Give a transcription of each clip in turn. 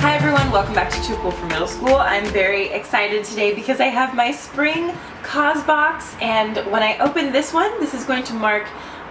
Hi everyone, welcome back to Too Cool for Middle School. I'm very excited today because I have my spring Causebox, and when I open this one, this is going to mark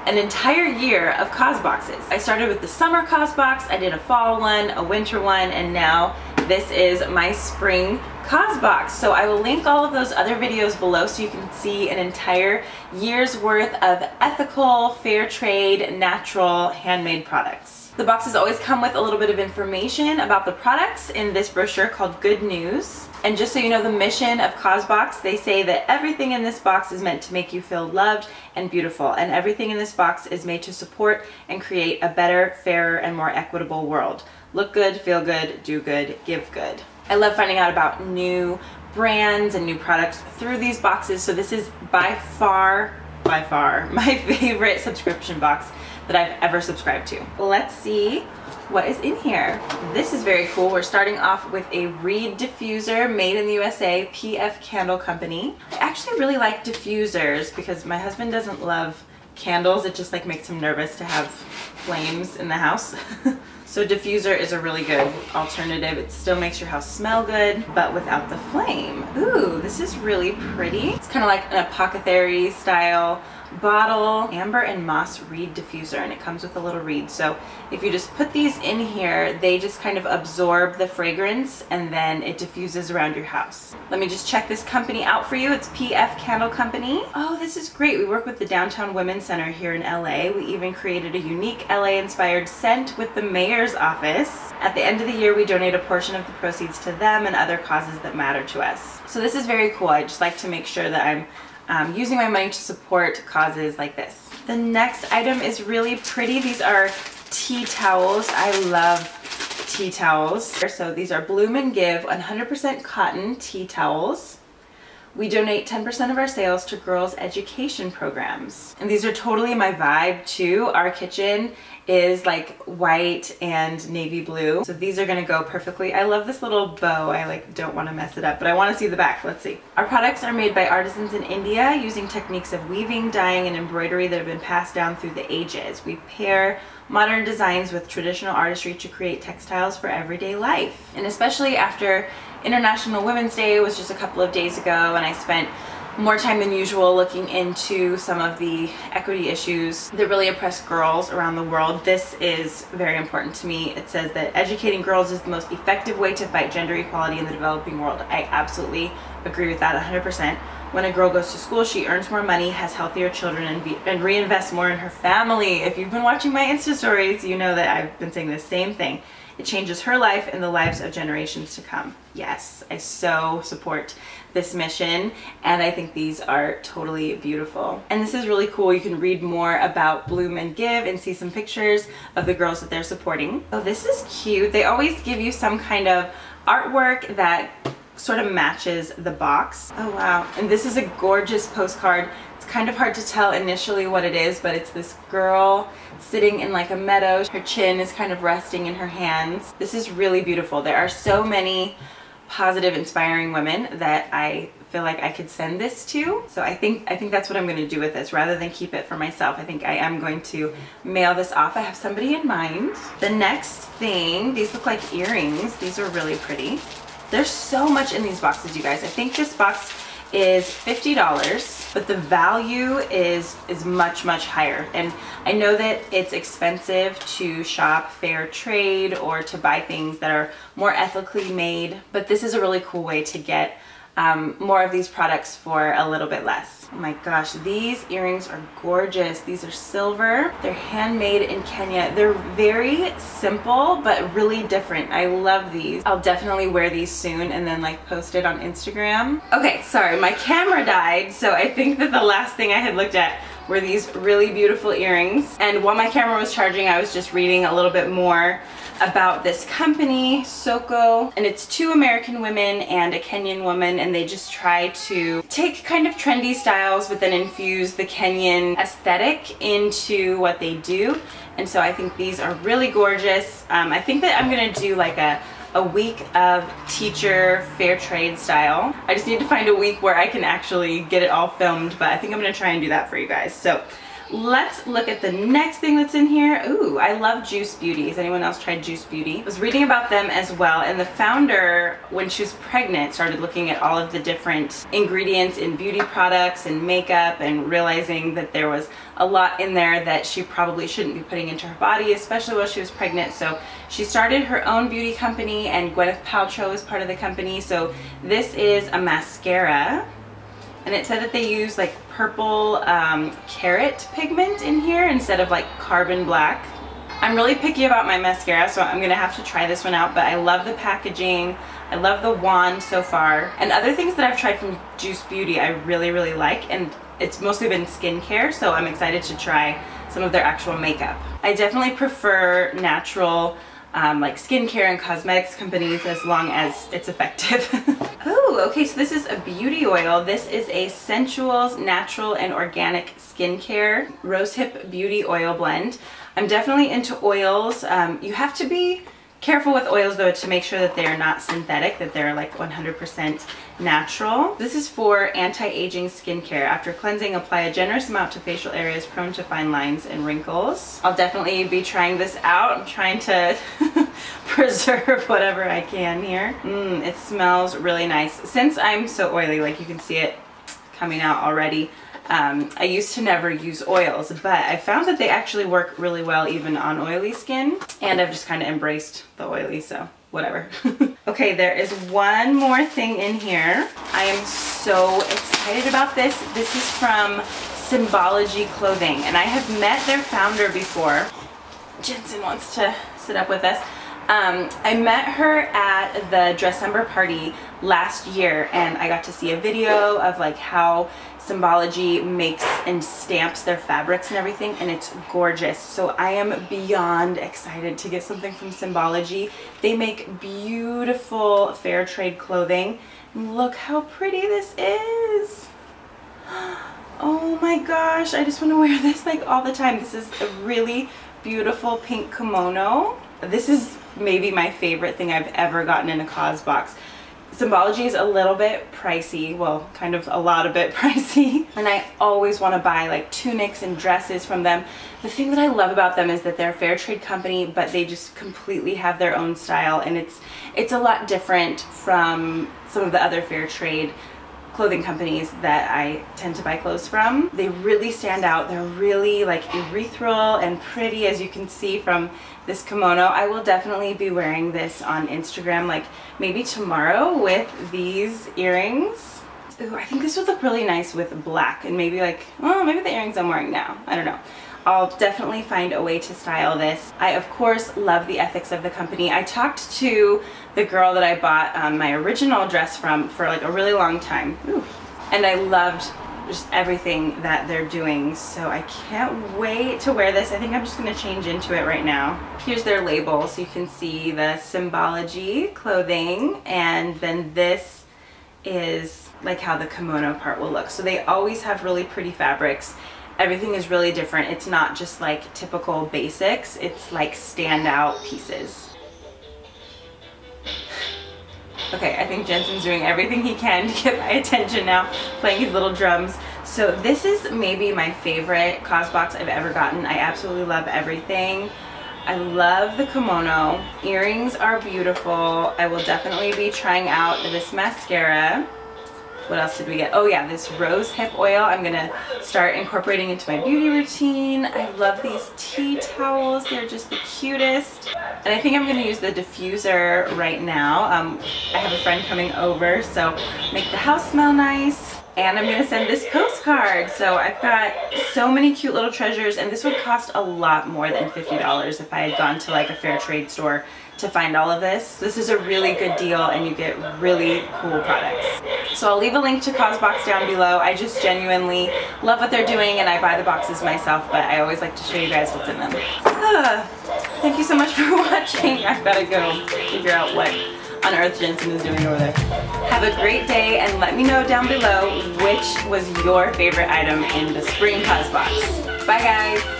an entire year of Causeboxes. I started with the summer Causebox, I did a fall one, a winter one, and now this is my spring Causebox. So I will link all of those other videos below so you can see an entire year's worth of ethical, fair trade, natural, handmade products. The boxes always come with a little bit of information about the products in this brochure called Good News. And just so you know the mission of Causebox, they say that everything in this box is meant to make you feel loved and beautiful, and everything in this box is made to support and create a better, fairer, and more equitable world. Look good, feel good, do good, give good. I love finding out about new brands and new products through these boxes, so this is by far my favorite subscription box that I've ever subscribed to. Let's see what is in here. This is very cool. We're starting off with a reed diffuser made in the USA, PF Candle Company. I actually really like diffusers because my husband doesn't love candles. It just like makes him nervous to have flames in the house. So diffuser is a really good alternative. It still makes your house smell good, but without the flame. Ooh, this is really pretty. It's kind of like an apothecary style bottle, amber and moss reed diffuser, and it comes with a little reed. So if you just put these in here, they just kind of absorb the fragrance and then it diffuses around your house. Let me just check this company out for you. It's PF Candle Company. Oh, this is great. We work with the Downtown Women's Center here in LA. We even created a unique LA inspired scent with the mayor's office. At the end of the year, we donate a portion of the proceeds to them and other causes that matter to us. So this is very cool. I just like to make sure that I'm using my money to support causes like this. The next item is really pretty. These are tea towels. I love tea towels. So these are Bloom and Give 100% cotton tea towels. We donate 10% of our sales to girls' education programs. And these are totally my vibe too. Our kitchen is like white and navy blue. So these are gonna go perfectly. I love this little bow. I like don't wanna mess it up, but I wanna see the back. Let's see. Our products are made by artisans in India using techniques of weaving, dyeing, and embroidery that have been passed down through the ages. We pair modern designs with traditional artistry to create textiles for everyday life. And especially after International Women's Day was just a couple of days ago, and I spent more time than usual looking into some of the equity issues that really oppress girls around the world. This is very important to me. It says that educating girls is the most effective way to fight gender equality in the developing world. I absolutely agree with that 100%. When a girl goes to school, she earns more money, has healthier children, and reinvests more in her family. If you've been watching my Insta stories, you know that I've been saying the same thing. It changes her life and the lives of generations to come. Yes, I so support this mission, and I think these are totally beautiful. And this is really cool. You can read more about Bloom and Give and see some pictures of the girls that they're supporting. Oh, this is cute. They always give you some kind of artwork that sort of matches the box. Oh wow. And this is a gorgeous postcard. It's kind of hard to tell initially what it is, but it's this girl sitting in like a meadow. Her chin is kind of resting in her hands. This is really beautiful. There are so many positive, inspiring women that I feel like I could send this to. So I think that's what I'm going to do with this rather than keep it for myself. I think I am going to mail this off. I have somebody in mind. The next thing, these look like earrings. These are really pretty. There's so much in these boxes, you guys. I think this box is $50, but the value is much, much higher. And I know that it's expensive to shop fair trade or to buy things that are more ethically made, but this is a really cool way to get more of these products for a little bit less. Oh my gosh, these earrings are gorgeous. These are silver. They're handmade in Kenya. They're very simple, but really different. I love these. I'll definitely wear these soon and then like post it on Instagram. Okay, sorry, my camera died, so I think that the last thing I had looked at were these really beautiful earrings. And while my camera was charging, I was just reading a little bit more about this company, Soko, and it's two American women and a Kenyan woman, and they just try to take kind of trendy styles but then infuse the Kenyan aesthetic into what they do. And so I think these are really gorgeous. I think that I'm gonna do like a week of teacher fair trade style. I just need to find a week where I can actually get it all filmed, but I think I'm gonna try and do that for you guys. So let's look at the next thing that's in here. Ooh, I love Juice Beauty. Has anyone else tried Juice Beauty? I was reading about them as well, and the founder, when she was pregnant, started looking at all of the different ingredients in beauty products and makeup and realizing that there was a lot in there that she probably shouldn't be putting into her body, especially while she was pregnant. So she started her own beauty company, and Gwyneth Paltrow is part of the company. So this is a mascara, and it said that they use like purple carrot pigment in here instead of like carbon black. I'm really picky about my mascara, so I'm gonna have to try this one out, but I love the packaging. I love the wand so far. And other things that I've tried from Juice Beauty I really, really like, and it's mostly been skincare, so I'm excited to try some of their actual makeup. I definitely prefer natural like skincare and cosmetics companies as long as it's effective. Oh, okay, so this is a beauty oil. This is a Sensuals Natural and Organic Skincare Rosehip Beauty Oil Blend. I'm definitely into oils. You have to be careful with oils though to make sure that they're not synthetic, that they're like 100% natural. This is for anti-aging skincare. After cleansing, apply a generous amount to facial areas prone to fine lines and wrinkles. I'll definitely be trying this out. I'm trying to preserve whatever I can here. It smells really nice. Since I'm so oily, like you can see it coming out already, I used to never use oils, but I found that they actually work really well even on oily skin, and I've just kind of embraced the oily, so whatever. Okay, there is one more thing in here. I am so excited about this. This is from Symbology Clothing, and I have met their founder before. Jensen wants to sit up with us. I met her at the Dressember party last year, and I got to see a video of like how Symbology makes and stamps their fabrics and everything, and it's gorgeous. So I am beyond excited to get something from Symbology. They make beautiful fair trade clothing. Look how pretty this is. Oh my gosh, I just want to wear this like all the time. This is a really beautiful pink kimono. This is maybe my favorite thing I've ever gotten in a Causebox. Symbology is a little bit pricey, well, kind of a lot of bit pricey, and I always want to buy like tunics and dresses from them. The thing that I love about them is that they're a fair trade company, but they just completely have their own style, and it's a lot different from some of the other fair trade clothing companies that I tend to buy clothes from. They really stand out. They're really like ethereal and pretty, as you can see from this kimono. I will definitely be wearing this on Instagram, like maybe tomorrow, with these earrings. Ooh, I think this would look really nice with black, and maybe like, well, maybe the earrings I'm wearing now. I don't know. I'll definitely find a way to style this. I, of course, love the ethics of the company. I talked to the girl that I bought my original dress from for like a really long time. Ooh. And I loved just everything that they're doing, so I can't wait to wear this. I think I'm just going to change into it right now. Here's their label, so you can see the Symbology Clothing, and then this is like how the kimono part will look. So they always have really pretty fabrics. Everything is really different. It's not just like typical basics, it's like standout pieces. Okay, I think Jensen's doing everything he can to get my attention now, playing his little drums. So this is maybe my favorite Causebox I've ever gotten. I absolutely love everything. I love the kimono. Earrings are beautiful. I will definitely be trying out this mascara. What else did we get? Oh yeah, this rose hip oil I'm gonna start incorporating into my beauty routine. I love these tea towels. They're just the cutest. And I think I'm gonna use the diffuser right now. I have a friend coming over, so make the house smell nice. And I'm gonna send this postcard. So I've got so many cute little treasures, and this would cost a lot more than $50 if I had gone to like a fair trade store to find all of this. This is a really good deal, and you get really cool products. So I'll leave a link to Causebox down below. I just genuinely love what they're doing, and I buy the boxes myself, but I always like to show you guys what's in them. Thank you so much for watching. I've got to go figure out what on earth Jensen is doing over there. Have a great day, and let me know down below which was your favorite item in the spring Causebox. Bye guys!